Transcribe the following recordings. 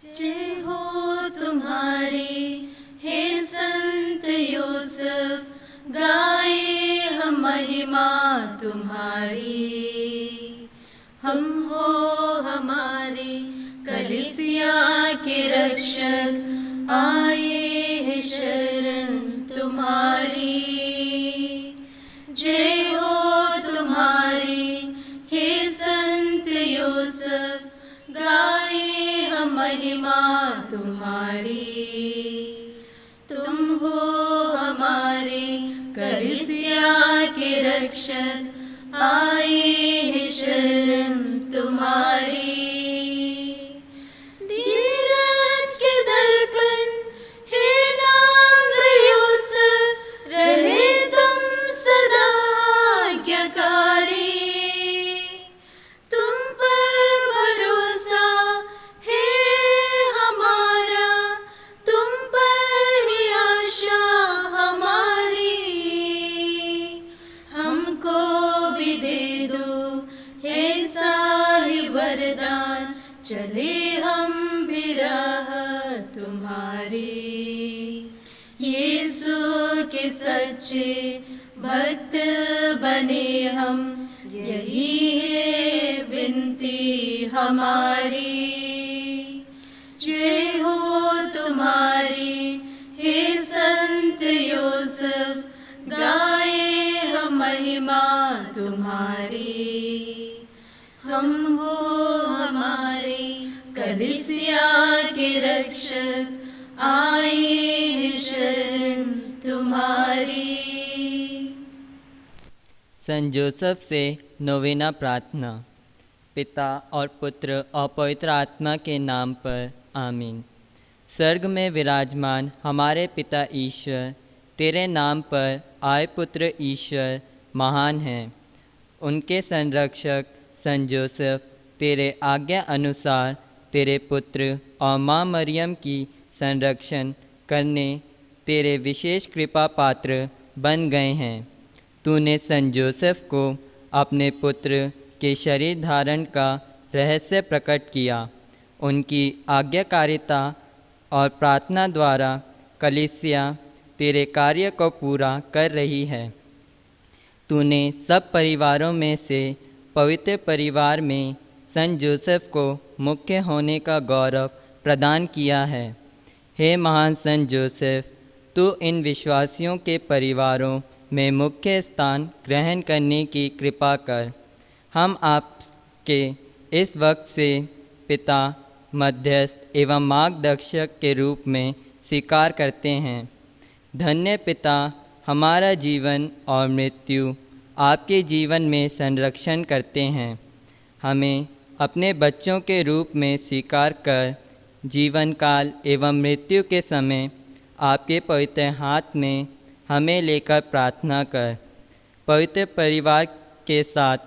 जय हो तुम्हारी हे संत यूसुफ, गाए हम महिमा तुम्हारी। हम हो हमारे कलीसिया के रक्षक, आए हैं शरण तुम्हारी। जय हो तुम्हारी हे संत यूसुफ, गाए हम महिमा तुम्हारी। तुम हो हमारे कलीसिया के रक्षक, आए हैं शरण तुम्हारी। धीरज के दर्पण हे नाम यूसुफ, रहे तुम सदा आज्ञाकारी। तुम पर भरोसा है हमारा, तुम पर ही आशा हमारी। हमको भी दे दो ऐसा ही वरदान, चले हम भी राह तुम्हारी। यीशु के सच्चे भक्त बने हम, यही है विनती हमारी। जय हो तुम्हारी हे संत यूसुफ, गाए हम महिमा तुम्हारी। हम हो हमारे कलीसिया के रक्षक, आए हैं शरण तुम्हारी। संत जोसेफ से नोवेना प्रार्थना। पिता और पुत्र और पवित्र आत्मा के नाम पर आमीन। स्वर्ग में विराजमान हमारे पिता ईश्वर, तेरे नाम पर आए पुत्र ईश्वर महान हैं। उनके संरक्षक संत जोसेफ तेरे आज्ञा अनुसार तेरे पुत्र और माँ मरियम की संरक्षण करने तेरे विशेष कृपा पात्र बन गए हैं। तूने संत जोसेफ को अपने पुत्र के शरीर धारण का रहस्य प्रकट किया। उनकी आज्ञाकारिता और प्रार्थना द्वारा कलीसिया तेरे कार्य को पूरा कर रही है। तूने सब परिवारों में से पवित्र परिवार में संत जोसेफ को मुख्य होने का गौरव प्रदान किया है। हे महान संत जोसेफ, तू इन विश्वासियों के परिवारों में मुख्य स्थान ग्रहण करने की कृपा कर। हम आपके इस वक्त से पिता, मध्यस्थ एवं मार्गदर्शक के रूप में स्वीकार करते हैं। धन्य पिता, हमारा जीवन और मृत्यु आपके जीवन में संरक्षण करते हैं। हमें अपने बच्चों के रूप में स्वीकार कर जीवन काल एवं मृत्यु के समय आपके पवित्र हाथ में हमें लेकर प्रार्थना कर। पवित्र परिवार के साथ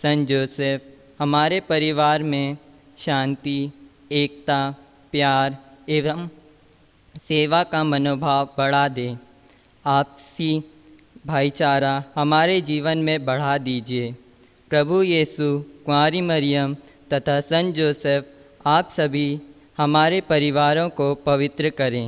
संत जोसेफ हमारे परिवार में शांति, एकता, प्यार एवं सेवा का मनोभाव बढ़ा दे। आपसी भाईचारा हमारे जीवन में बढ़ा दीजिए। प्रभु यीशु, कुंवारी मरियम तथा संत जोसेफ, आप सभी हमारे परिवारों को पवित्र करें।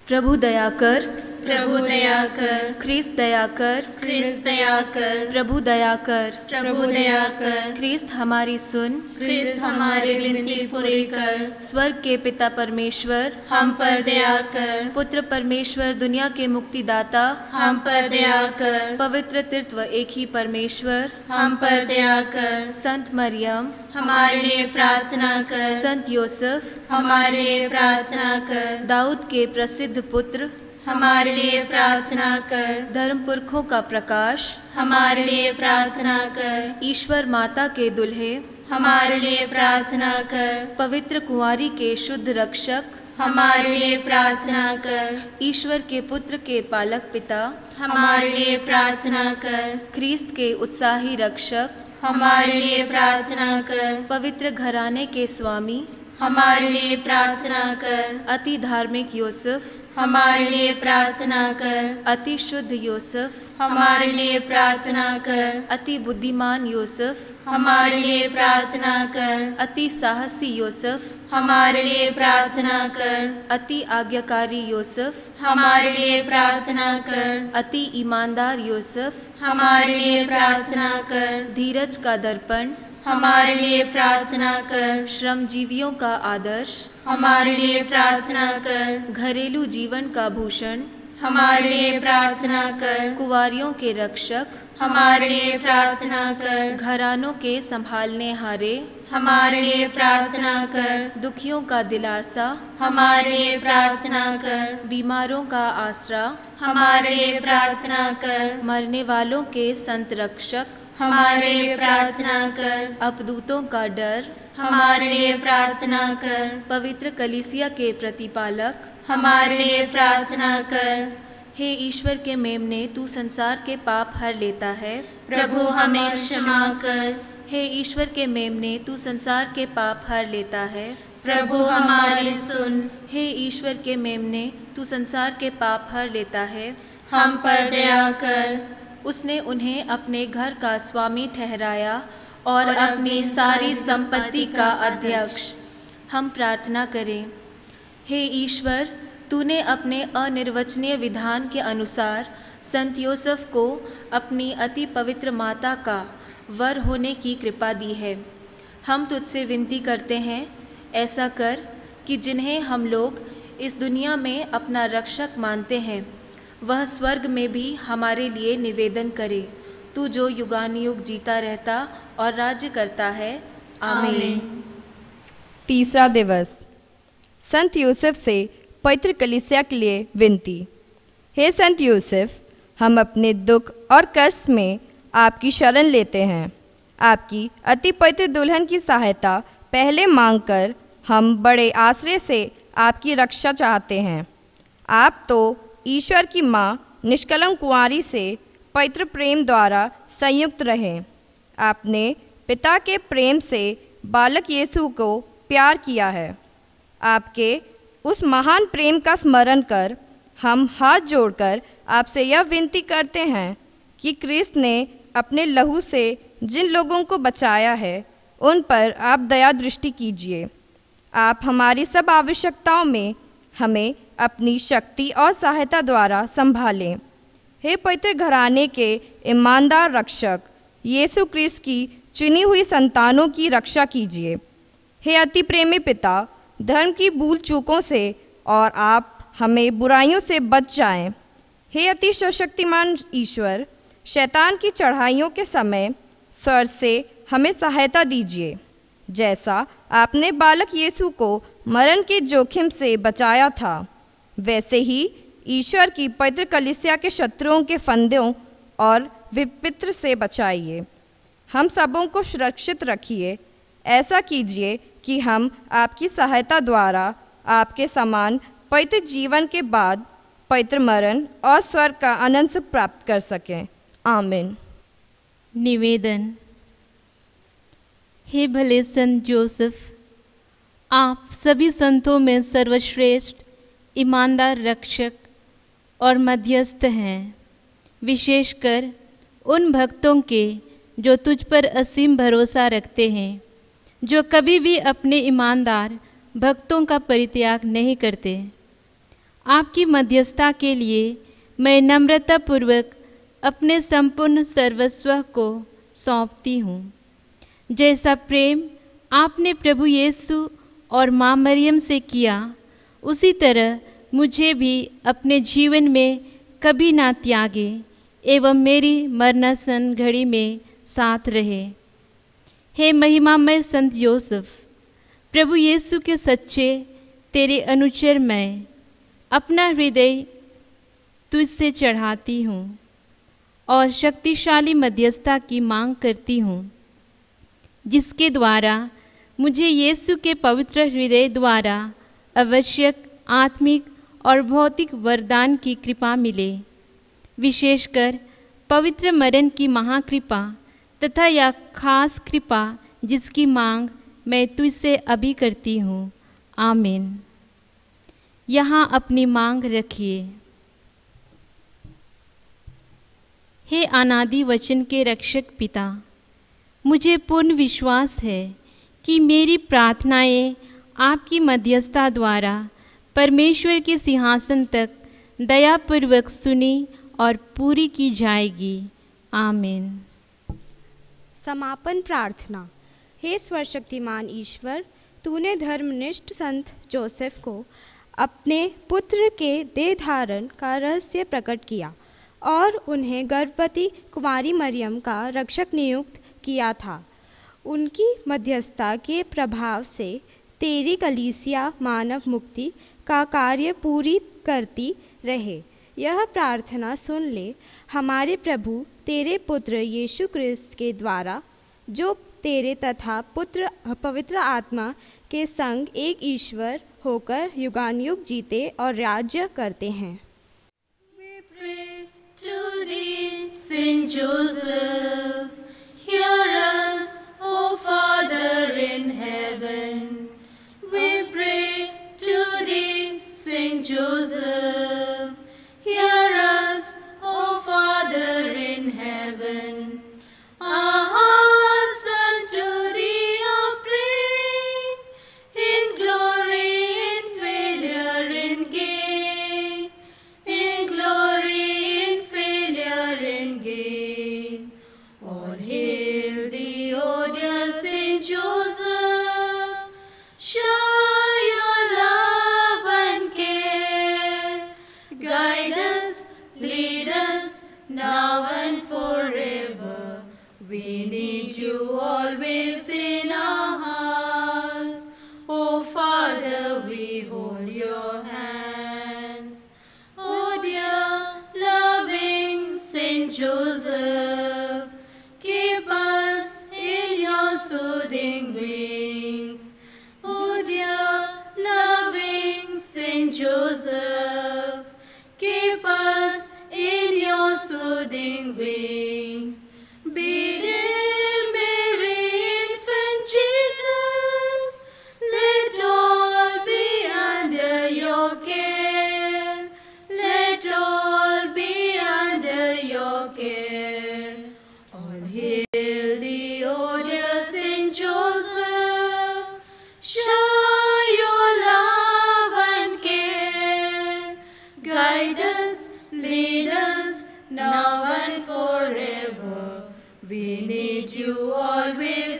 प्रभु दया कर, प्रभु दया कर, ख्रीस्त दया कर, ख्रीस्त दया कर, प्रभु दया कर, प्रभु दया कर, ख्रीस्त हमारी सुन, ख्रीस्त हमारी विनती पूरी कर। स्वर्ग के पिता परमेश्वर, हम पर दया कर, पुत्र परमेश्वर दुनिया के मुक्तिदाता, हम पर दया कर, पवित्र तृत्व एक ही परमेश्वर, हम पर दया कर। संत मरियम, हमारे लिए प्रार्थना कर, संत यूसुफ, हमारे लिए प्रार्थना कर, दाऊद के प्रसिद्ध पुत्र, हमारे लिए प्रार्थना कर, धर्म पुरखों का प्रकाश, हमारे लिए प्रार्थना कर, ईश्वर माता के दुल्हे, हमारे लिए प्रार्थना कर, पवित्र कुंवारी के शुद्ध रक्षक, हमारे लिए प्रार्थना कर, ईश्वर के पुत्र के पालक पिता, हमारे लिए प्रार्थना कर, ख्रीस्त के उत्साही रक्षक, हमारे लिए प्रार्थना कर, पवित्र घराने के स्वामी, हमारे लिए प्रार्थना कर, अति धार्मिक यूसुफ, हमारे लिए प्रार्थना कर। अति शुद्ध यूसुफ, हमारे लिए प्रार्थना कर। अति बुद्धिमान यूसुफ, हमारे लिए प्रार्थना कर। अति साहसी यूसुफ, हमारे लिए प्रार्थना कर। अति आज्ञाकारी यूसुफ, हमारे लिए प्रार्थना कर। अति ईमानदार यूसुफ, हमारे लिए प्रार्थना कर। धीरज का दर्पण, हमारे लिए प्रार्थना कर। श्रमजीवियों का आदर्श, हमारे लिए प्रार्थना कर। घरेलू जीवन का भूषण, हमारे लिए प्रार्थना कर। कुंवारियों के रक्षक, हमारे लिए प्रार्थना कर। घरानों के संभालने हारे, हमारे लिए प्रार्थना कर। दुखियों का दिलासा, हमारे लिए प्रार्थना कर। बीमारों का आसरा, हमारे लिए प्रार्थना कर। मरने वालों के संत रक्षक, हमारे लिए प्रार्थना कर। अपदूतों का डर, हमारे लिए प्रार्थना कर। पवित्र कलीसिया के प्रतिपालक, हमारे लिए प्रार्थना कर। हे ईश्वर के मेमने, तू संसार के पाप हर लेता है। प्रभु हमें क्षमा कर। हे ईश्वर के मेमने, तू संसार के पाप हर लेता है। प्रभु हमारी सुन। हे ईश्वर के मेमने, तू संसार के पाप हर लेता है। हम पर दया कर। उसने उन्हें अपने घर का स्वामी ठहराया और अपनी सारी संपत्ति का अध्यक्ष। हम प्रार्थना करें। हे ईश्वर, तूने अपने अनिर्वचनीय विधान के अनुसार संत यूसुफ को अपनी अति पवित्र माता का वर होने की कृपा दी है। हम तुझसे विनती करते हैं, ऐसा कर कि जिन्हें हम लोग इस दुनिया में अपना रक्षक मानते हैं, वह स्वर्ग में भी हमारे लिए निवेदन करे। तू जो युगानुयुग जीता रहता और राज्य करता है। आमीन। तीसरा दिवस। संत यूसुफ से पवित्र कलीसिया के लिए विनती। हे संत यूसुफ, हम अपने दुख और कष्ट में आपकी शरण लेते हैं। आपकी अति पवित्र दुल्हन की सहायता पहले मांगकर हम बड़े आश्रय से आपकी रक्षा चाहते हैं। आप तो ईश्वर की माँ निष्कलंक कुंवारी से पवित्र प्रेम द्वारा संयुक्त रहें। आपने पिता के प्रेम से बालक यीशु को प्यार किया है। आपके उस महान प्रेम का स्मरण कर हम हाथ जोड़कर आपसे यह विनती करते हैं कि क्रिस्त ने अपने लहू से जिन लोगों को बचाया है, उन पर आप दया दृष्टि कीजिए। आप हमारी सब आवश्यकताओं में हमें अपनी शक्ति और सहायता द्वारा संभालें। हे पवित्र घराने के ईमानदार रक्षक, यीशु क्रिस्त की चुनी हुई संतानों की रक्षा कीजिए। हे अति प्रेमी पिता, धर्म की भूल चूकों से और आप हमें बुराइयों से बच जाएं। हे अति सशक्तिमान ईश्वर, शैतान की चढ़ाइयों के समय स्वर्ग से हमें सहायता दीजिए। जैसा आपने बालक यीशु को मरण के जोखिम से बचाया था, वैसे ही ईश्वर की पवित्र कलीसिया के शत्रुओं के फंदों और विपत्र से बचाइए। हम सबों को सुरक्षित रखिए। ऐसा कीजिए कि हम आपकी सहायता द्वारा आपके समान पवित्र जीवन के बाद पवित्र मरण और स्वर्ग का आनंद सुख प्राप्त कर सकें। आमीन। निवेदन। हे भले संत जोसेफ, आप सभी संतों में सर्वश्रेष्ठ, ईमानदार रक्षक और मध्यस्थ हैं, विशेषकर उन भक्तों के जो तुझ पर असीम भरोसा रखते हैं, जो कभी भी अपने ईमानदार भक्तों का परित्याग नहीं करते। आपकी मध्यस्थता के लिए मैं नम्रतापूर्वक अपने संपूर्ण सर्वस्व को सौंपती हूँ। जैसा प्रेम आपने प्रभु यीशु और माँ मरियम से किया, उसी तरह मुझे भी अपने जीवन में कभी ना त्यागे एवं मेरी मरणासन घड़ी में साथ रहे। हे महिमामय संत योसेफ, प्रभु यीशु के सच्चे तेरे अनुचर मैं अपना हृदय तुझसे चढ़ाती हूँ और शक्तिशाली मध्यस्थता की मांग करती हूँ, जिसके द्वारा मुझे यीशु के पवित्र हृदय द्वारा आवश्यक आत्मिक और भौतिक वरदान की कृपा मिले, विशेषकर पवित्र मरण की महाकृपा तथा यह खास कृपा जिसकी मांग मैं तुझसे अभी करती हूँ। आमीन। यहाँ अपनी मांग रखिए। हे अनादि वचन के रक्षक पिता, मुझे पूर्ण विश्वास है कि मेरी प्रार्थनाएं आपकी मध्यस्थता द्वारा परमेश्वर के सिंहासन तक दयापूर्वक सुनी और पूरी की जाएगी। आमीन। समापन प्रार्थना। हे सर्वशक्तिमान ईश्वर, तूने धर्मनिष्ठ संत जोसेफ को अपने पुत्र के देह धारण का रहस्य प्रकट किया और उन्हें गर्भवती कुमारी मरियम का रक्षक नियुक्त किया था। उनकी मध्यस्थता के प्रभाव से तेरी कलीसिया मानव मुक्ति का कार्य पूरी करती रहे। यह प्रार्थना सुन ले हमारे प्रभु तेरे पुत्र यीशु क्रिस्त के द्वारा, जो तेरे तथा पुत्र पवित्र आत्मा के संग एक ईश्वर होकर युगानुयुग जीते और राज्य करते हैं। To thee, Saint Joseph, hear us, O Father in heaven. We pray to thee, Saint Joseph, hear us, O Father in heaven. Our hearts unto thee are praying, in glory, in failure, in gain, in glory, in failure, in gain. All hail thee, O dear Saint Joseph, shower your love and care, guide us, lead us, now and forever. We need you always in our hearts. O Father, we hold your hands. O dear, loving Saint Joseph, keep us in your soothing wings. O dear, loving Saint Joseph, keep us in your soothing wings. Be there, Mary, infant Jesus, let all be under your care. Let all be under your care. All hail thee, O dear Saint Joseph, shower your love and care, guide us, lead us, now and forever. We need you always